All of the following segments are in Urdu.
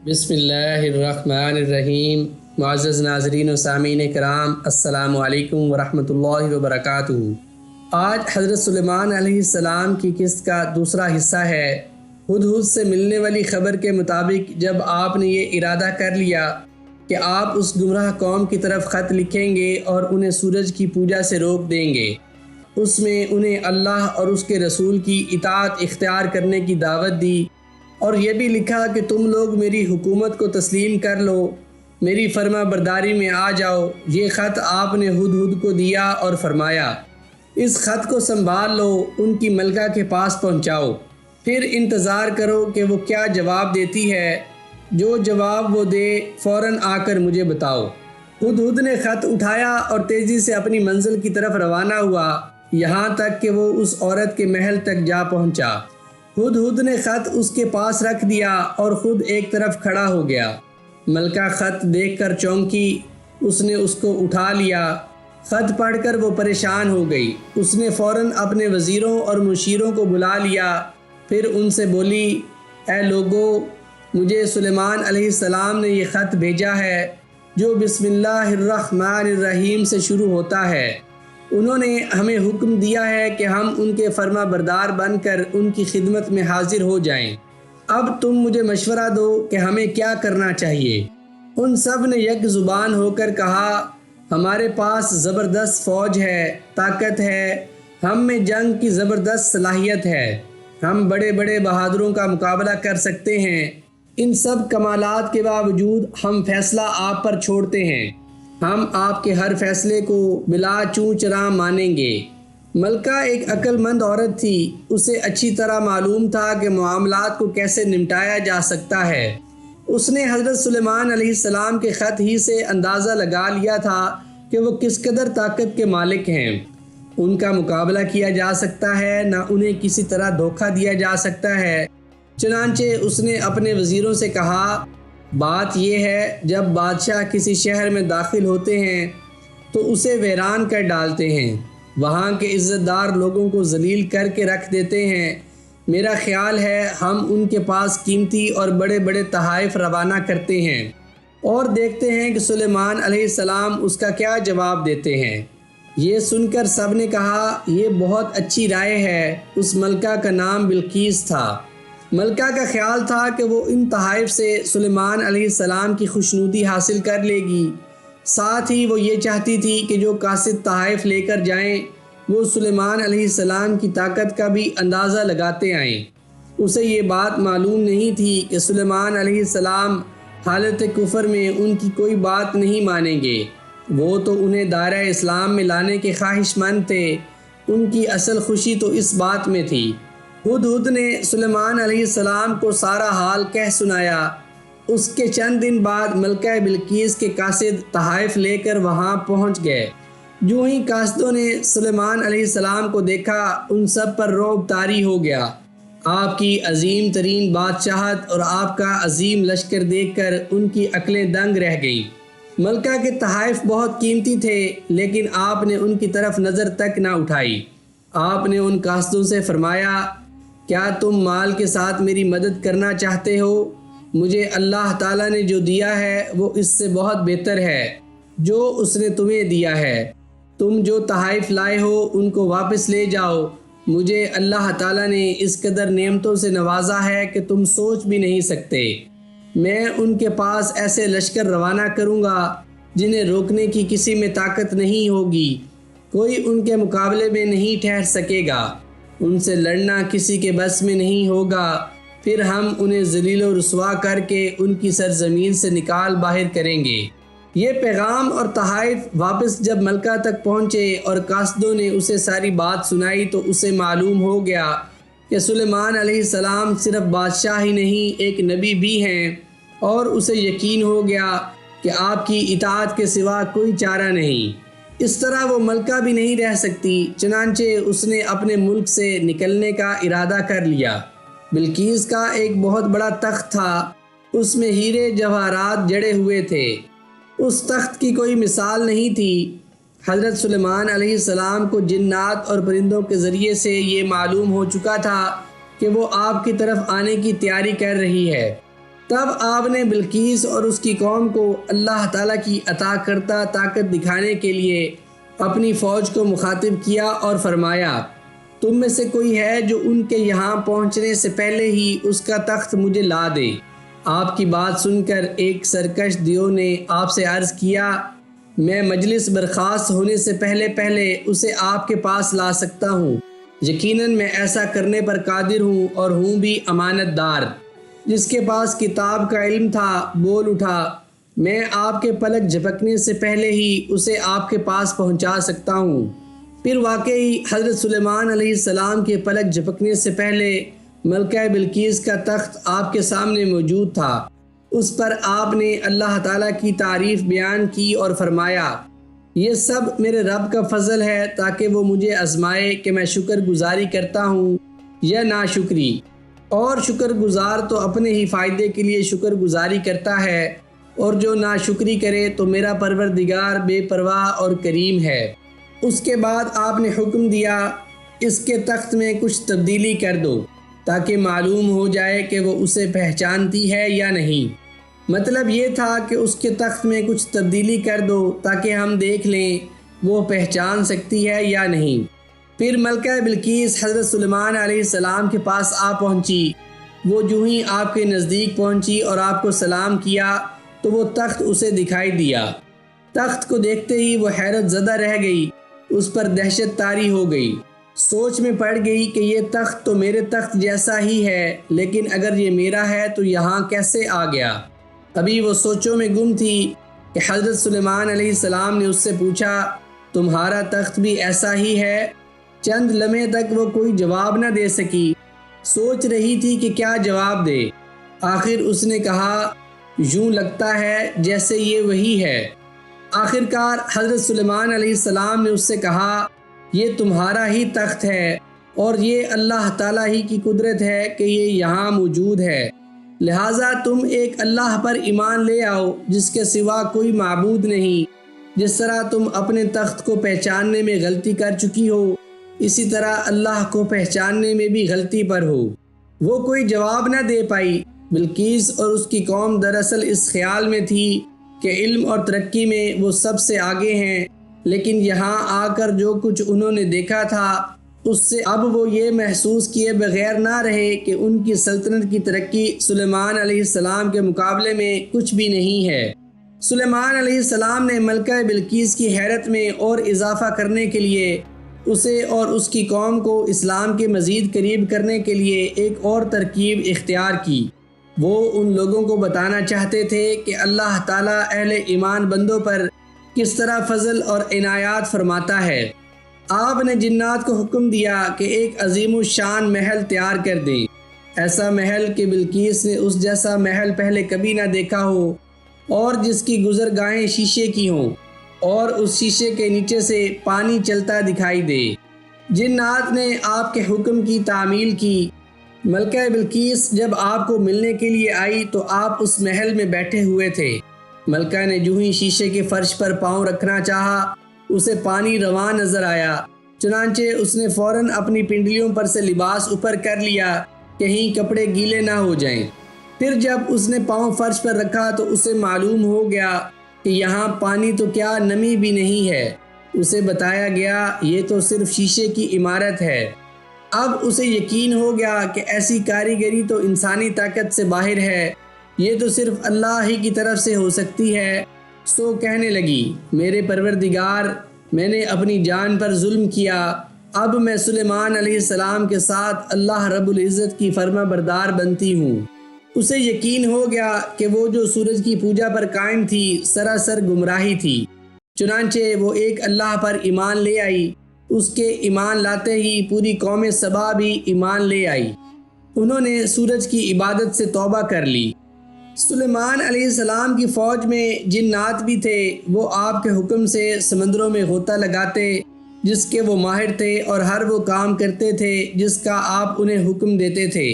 بسم اللہ الرحمن الرحیم۔ معزز ناظرین و سامعین کرام، السلام علیکم ورحمۃ اللہ وبرکاتہ۔ آج حضرت سلیمان علیہ السلام کی قصت کا دوسرا حصہ ہے۔ ہدہد سے ملنے والی خبر کے مطابق جب آپ نے یہ ارادہ کر لیا کہ آپ اس گمراہ قوم کی طرف خط لکھیں گے اور انہیں سورج کی پوجا سے روک دیں گے، اس میں انہیں اللہ اور اس کے رسول کی اطاعت اختیار کرنے کی دعوت دی، اور یہ بھی لکھا کہ تم لوگ میری حکومت کو تسلیم کر لو، میری فرما برداری میں آ جاؤ۔ یہ خط آپ نے ہدہد کو دیا اور فرمایا، اس خط کو سنبھال لو، ان کی ملکہ کے پاس پہنچاؤ، پھر انتظار کرو کہ وہ کیا جواب دیتی ہے۔ جو جواب وہ دے فوراً آ کر مجھے بتاؤ۔ ہدہد نے خط اٹھایا اور تیزی سے اپنی منزل کی طرف روانہ ہوا، یہاں تک کہ وہ اس عورت کے محل تک جا پہنچا۔ ہدہد نے خط اس کے پاس رکھ دیا اور خود ایک طرف کھڑا ہو گیا۔ ملکہ خط دیکھ کر چونکی، اس نے اس کو اٹھا لیا۔ خط پڑھ کر وہ پریشان ہو گئی۔ اس نے فوراً اپنے وزیروں اور مشیروں کو بلا لیا، پھر ان سے بولی، اے لوگو، مجھے سلیمان علیہ السلام نے یہ خط بھیجا ہے جو بسم اللہ الرحمن الرحیم سے شروع ہوتا ہے۔ انہوں نے ہمیں حکم دیا ہے کہ ہم ان کے فرما بردار بن کر ان کی خدمت میں حاضر ہو جائیں۔ اب تم مجھے مشورہ دو کہ ہمیں کیا کرنا چاہیے۔ ان سب نے یک زبان ہو کر کہا، ہمارے پاس زبردست فوج ہے، طاقت ہے، ہم میں جنگ کی زبردست صلاحیت ہے، ہم بڑے بڑے بہادروں کا مقابلہ کر سکتے ہیں۔ ان سب کمالات کے باوجود ہم فیصلہ آپ پر چھوڑتے ہیں، ہم آپ کے ہر فیصلے کو بلا چوں چراں مانیں گے۔ ملکہ ایک عقل مند عورت تھی، اسے اچھی طرح معلوم تھا کہ معاملات کو کیسے نمٹایا جا سکتا ہے۔ اس نے حضرت سلیمان علیہ السلام کے خط ہی سے اندازہ لگا لیا تھا کہ وہ کس قدر طاقت کے مالک ہیں۔ ان کا مقابلہ کیا جا سکتا ہے، نہ انہیں کسی طرح دھوکہ دیا جا سکتا ہے۔ چنانچہ اس نے اپنے وزیروں سے کہا، بات یہ ہے، جب بادشاہ کسی شہر میں داخل ہوتے ہیں تو اسے ویران کر ڈالتے ہیں، وہاں کے عزت دار لوگوں کو ذلیل کر کے رکھ دیتے ہیں۔ میرا خیال ہے ہم ان کے پاس قیمتی اور بڑے بڑے تحائف روانہ کرتے ہیں اور دیکھتے ہیں کہ سلیمان علیہ السلام اس کا کیا جواب دیتے ہیں۔ یہ سن کر سب نے کہا، یہ بہت اچھی رائے ہے۔ اس ملکہ کا نام بلقیس تھا۔ ملکہ کا خیال تھا کہ وہ ان تحائف سے سلیمان علیہ السلام کی خوشنودی حاصل کر لے گی، ساتھ ہی وہ یہ چاہتی تھی کہ جو قاصد تحائف لے کر جائیں وہ سلیمان علیہ السلام کی طاقت کا بھی اندازہ لگاتے آئیں۔ اسے یہ بات معلوم نہیں تھی کہ سلیمان علیہ السلام حالت کفر میں ان کی کوئی بات نہیں مانیں گے، وہ تو انہیں دائرہ اسلام میں لانے کے خواہش مند تھے۔ ان کی اصل خوشی تو اس بات میں تھی۔ ہدہد نے سلیمان علیہ السلام کو سارا حال کہہ سنایا۔ اس کے چند دن بعد ملکہ بلقیس کے قاصد تحائف لے کر وہاں پہنچ گئے۔ جو ہی قاصدوں نے سلیمان علیہ السلام کو دیکھا، ان سب پر رعب طاری ہو گیا۔ آپ کی عظیم ترین بادشاہت اور آپ کا عظیم لشکر دیکھ کر ان کی عقلیں دنگ رہ گئیں۔ ملکہ کے تحائف بہت قیمتی تھے، لیکن آپ نے ان کی طرف نظر تک نہ اٹھائی۔ آپ نے ان قاصدوں سے فرمایا، کیا تم مال کے ساتھ میری مدد کرنا چاہتے ہو؟ مجھے اللہ تعالیٰ نے جو دیا ہے وہ اس سے بہت بہتر ہے جو اس نے تمہیں دیا ہے۔ تم جو تحائف لائے ہو ان کو واپس لے جاؤ۔ مجھے اللہ تعالیٰ نے اس قدر نعمتوں سے نوازا ہے کہ تم سوچ بھی نہیں سکتے۔ میں ان کے پاس ایسے لشکر روانہ کروں گا جنہیں روکنے کی کسی میں طاقت نہیں ہوگی، کوئی ان کے مقابلے میں نہیں ٹھہر سکے گا، ان سے لڑنا کسی کے بس میں نہیں ہوگا۔ پھر ہم انہیں ذلیل و رسوا کر کے ان کی سرزمین سے نکال باہر کریں گے۔ یہ پیغام اور تحائف واپس جب ملکہ تک پہنچے اور قاصدوں نے اسے ساری بات سنائی تو اسے معلوم ہو گیا کہ سلیمان علیہ السلام صرف بادشاہ ہی نہیں، ایک نبی بھی ہیں، اور اسے یقین ہو گیا کہ آپ کی اطاعت کے سوا کوئی چارہ نہیں۔ اس طرح وہ ملکہ بھی نہیں رہ سکتی، چنانچہ اس نے اپنے ملک سے نکلنے کا ارادہ کر لیا۔ بلقیس کا ایک بہت بڑا تخت تھا، اس میں ہیرے جواہرات جڑے ہوئے تھے، اس تخت کی کوئی مثال نہیں تھی۔ حضرت سلیمان علیہ السلام کو جنات اور پرندوں کے ذریعے سے یہ معلوم ہو چکا تھا کہ وہ آپ کی طرف آنے کی تیاری کر رہی ہے۔ تب آپ نے بلقیس اور اس کی قوم کو اللہ تعالیٰ کی عطا کردہ طاقت دکھانے کے لیے اپنی فوج کو مخاطب کیا اور فرمایا، تم میں سے کوئی ہے جو ان کے یہاں پہنچنے سے پہلے ہی اس کا تخت مجھے لا دے؟ آپ کی بات سن کر ایک سرکش دیو نے آپ سے عرض کیا، میں مجلس برخاست ہونے سے پہلے اسے آپ کے پاس لا سکتا ہوں، یقیناً میں ایسا کرنے پر قادر ہوں اور ہوں بھی امانت دار۔ جس کے پاس کتاب کا علم تھا بول اٹھا، میں آپ کے پلک جھپکنے سے پہلے ہی اسے آپ کے پاس پہنچا سکتا ہوں۔ پھر واقعی حضرت سلیمان علیہ السلام کے پلک جھپکنے سے پہلے ملکہ بلقیس کا تخت آپ کے سامنے موجود تھا۔ اس پر آپ نے اللہ تعالیٰ کی تعریف بیان کی اور فرمایا، یہ سب میرے رب کا فضل ہے تاکہ وہ مجھے آزمائے کہ میں شکر گزاری کرتا ہوں یا ناشکری، اور شکر گزار تو اپنے ہی فائدے کے لیے شکر گزاری کرتا ہے، اور جو ناشکری کرے تو میرا پروردگار بے پرواہ اور کریم ہے۔ اس کے بعد آپ نے حکم دیا، اس کے تخت میں کچھ تبدیلی کر دو تاکہ معلوم ہو جائے کہ وہ اسے پہچانتی ہے یا نہیں۔ مطلب یہ تھا کہ اس کے تخت میں کچھ تبدیلی کر دو تاکہ ہم دیکھ لیں وہ پہچان سکتی ہے یا نہیں۔ پھر ملکہ بلقیس حضرت سلیمان علیہ السلام کے پاس آ پہنچی۔ وہ جو ہی آپ کے نزدیک پہنچی اور آپ کو سلام کیا تو وہ تخت اسے دکھائی دیا۔ تخت کو دیکھتے ہی وہ حیرت زدہ رہ گئی، اس پر دہشت طاری ہو گئی، سوچ میں پڑ گئی کہ یہ تخت تو میرے تخت جیسا ہی ہے، لیکن اگر یہ میرا ہے تو یہاں کیسے آ گیا؟ ابھی وہ سوچوں میں گم تھی کہ حضرت سلیمان علیہ السلام نے اس سے پوچھا، تمہارا تخت بھی ایسا ہی ہے؟ چند لمحے تک وہ کوئی جواب نہ دے سکی، سوچ رہی تھی کہ کیا جواب دے۔ آخر اس نے کہا، یوں لگتا ہے جیسے یہ وہی ہے۔ آخرکار حضرت سلیمان علیہ السلام نے اس سے کہا، یہ تمہارا ہی تخت ہے اور یہ اللہ تعالیٰ ہی کی قدرت ہے کہ یہ یہاں موجود ہے، لہٰذا تم ایک اللہ پر ایمان لے آؤ جس کے سوا کوئی معبود نہیں۔ جس طرح تم اپنے تخت کو پہچاننے میں غلطی کر چکی ہو، اسی طرح اللہ کو پہچاننے میں بھی غلطی پر ہو۔ وہ کوئی جواب نہ دے پائی۔ بلقیس اور اس کی قوم دراصل اس خیال میں تھی کہ علم اور ترقی میں وہ سب سے آگے ہیں، لیکن یہاں آ کر جو کچھ انہوں نے دیکھا تھا اس سے اب وہ یہ محسوس کیے بغیر نہ رہے کہ ان کی سلطنت کی ترقی سلیمان علیہ السلام کے مقابلے میں کچھ بھی نہیں ہے۔ سلیمان علیہ السلام نے ملکہ بلقیس کی حیرت میں اور اضافہ کرنے کے لیے اسے اور اس کی قوم کو اسلام کے مزید قریب کرنے کے لیے ایک اور ترکیب اختیار کی۔ وہ ان لوگوں کو بتانا چاہتے تھے کہ اللہ تعالیٰ اہل ایمان بندوں پر کس طرح فضل اور عنایات فرماتا ہے۔ آپ نے جنات کو حکم دیا کہ ایک عظیم الشان محل تیار کر دیں، ایسا محل کہ بلقیس نے اس جیسا محل پہلے کبھی نہ دیکھا ہو، اور جس کی گزرگاہیں شیشے کی ہوں اور اس شیشے کے نیچے سے پانی چلتا دکھائی دے۔ جنات نے آپ کے حکم کی تعمیل کی۔ ملکہ بلقیس جب آپ کو ملنے کے لیے آئی تو آپ اس محل میں بیٹھے ہوئے تھے۔ ملکہ نے جو ہی شیشے کے فرش پر پاؤں رکھنا چاہا، اسے پانی رواں نظر آیا، چنانچہ اس نے فوراً اپنی پنڈلیوں پر سے لباس اوپر کر لیا، کہیں کپڑے گیلے نہ ہو جائیں۔ پھر جب اس نے پاؤں فرش پر رکھا تو اسے معلوم ہو گیا کہ یہاں پانی تو کیا نمی بھی نہیں ہے۔ اسے بتایا گیا یہ تو صرف شیشے کی عمارت ہے۔ اب اسے یقین ہو گیا کہ ایسی کاریگری تو انسانی طاقت سے باہر ہے، یہ تو صرف اللہ ہی کی طرف سے ہو سکتی ہے۔ سو کہنے لگی، میرے پروردگار، میں نے اپنی جان پر ظلم کیا، اب میں سلیمان علیہ السلام کے ساتھ اللہ رب العزت کی فرما بردار بنتی ہوں۔ اسے یقین ہو گیا کہ وہ جو سورج کی پوجا پر قائم تھی سراسر گمراہی تھی، چنانچہ وہ ایک اللہ پر ایمان لے آئی۔ اس کے ایمان لاتے ہی پوری قوم سبا بھی ایمان لے آئی۔ انہوں نے سورج کی عبادت سے توبہ کر لی۔ سلیمان علیہ السلام کی فوج میں جنات بھی تھے۔ وہ آپ کے حکم سے سمندروں میں غوطہ لگاتے جس کے وہ ماہر تھے، اور ہر وہ کام کرتے تھے جس کا آپ انہیں حکم دیتے تھے۔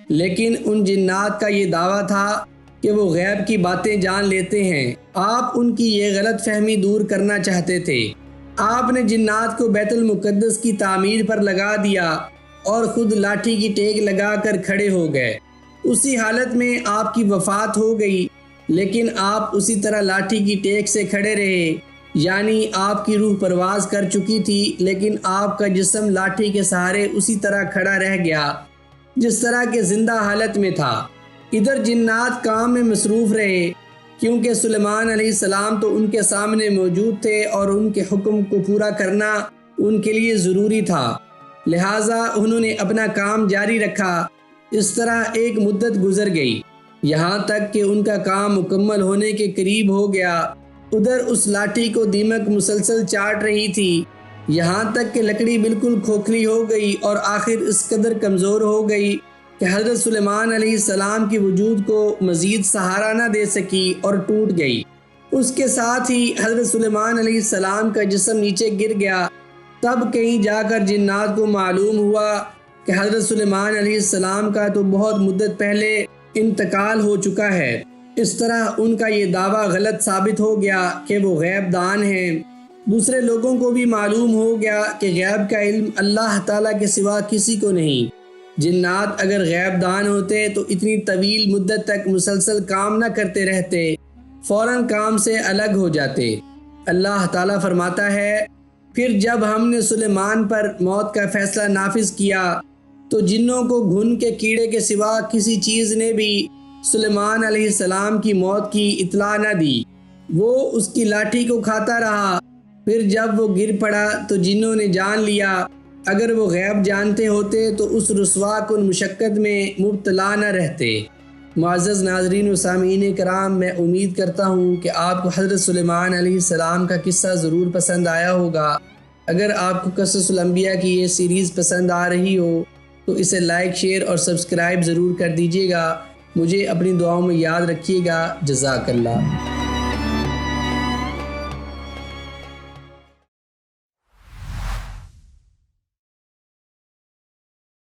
لیکن ان جنات کا یہ دعویٰ تھا کہ وہ غیب کی باتیں جان لیتے ہیں۔ آپ ان کی یہ غلط فہمی دور کرنا چاہتے تھے۔ آپ نے جنات کو بیت المقدس کی تعمیر پر لگا دیا اور خود لاٹھی کی ٹیک لگا کر کھڑے ہو گئے۔ اسی حالت میں آپ کی وفات ہو گئی، لیکن آپ اسی طرح لاٹھی کی ٹیک سے کھڑے رہے، یعنی آپ کی روح پرواز کر چکی تھی لیکن آپ کا جسم لاٹھی کے سہارے اسی طرح کھڑا رہ گیا جس طرح کے زندہ حالت میں تھا۔ ادھر جنات کام میں مصروف رہے، کیونکہ سلیمان علیہ السلام تو ان کے سامنے موجود تھے اور ان کے حکم کو پورا کرنا ان کے لیے ضروری تھا، لہٰذا انہوں نے اپنا کام جاری رکھا۔ اس طرح ایک مدت گزر گئی، یہاں تک کہ ان کا کام مکمل ہونے کے قریب ہو گیا۔ ادھر اس لاٹھی کو دیمک مسلسل چاٹ رہی تھی، یہاں تک کہ لکڑی بالکل کھوکھلی ہو گئی اور آخر اس قدر کمزور ہو گئی کہ حضرت سلیمان علیہ السلام کی وجود کو مزید سہارا نہ دے سکی اور ٹوٹ گئی۔ اس کے ساتھ ہی حضرت سلیمان علیہ السلام کا جسم نیچے گر گیا۔ تب کہیں جا کر جنات کو معلوم ہوا کہ حضرت سلیمان علیہ السلام کا تو بہت مدت پہلے انتقال ہو چکا ہے۔ اس طرح ان کا یہ دعویٰ غلط ثابت ہو گیا کہ وہ غیب دان ہیں۔ دوسرے لوگوں کو بھی معلوم ہو گیا کہ غیب کا علم اللہ تعالیٰ کے سوا کسی کو نہیں۔ جنات اگر غیب دان ہوتے تو اتنی طویل مدت تک مسلسل کام نہ کرتے رہتے، فوراً کام سے الگ ہو جاتے۔ اللہ تعالیٰ فرماتا ہے، پھر جب ہم نے سلیمان پر موت کا فیصلہ نافذ کیا تو جنوں کو گھن کے کیڑے کے سوا کسی چیز نے بھی سلیمان علیہ السلام کی موت کی اطلاع نہ دی۔ وہ اس کی لاٹھی کو کھاتا رہا۔ پھر جب وہ گر پڑا تو جنوں نے جان لیا، اگر وہ غیب جانتے ہوتے تو اس رسوا کن مشقت میں مبتلا نہ رہتے۔ معزز ناظرین و سامعین کرام، میں امید کرتا ہوں کہ آپ کو حضرت سلیمان علیہ السلام کا قصہ ضرور پسند آیا ہوگا۔ اگر آپ کو قصص الانبیاء کی یہ سیریز پسند آ رہی ہو تو اسے لائک، شیئر اور سبسکرائب ضرور کر دیجیے گا۔ مجھے اپنی دعاؤں میں یاد رکھیے گا۔ جزاک اللہ۔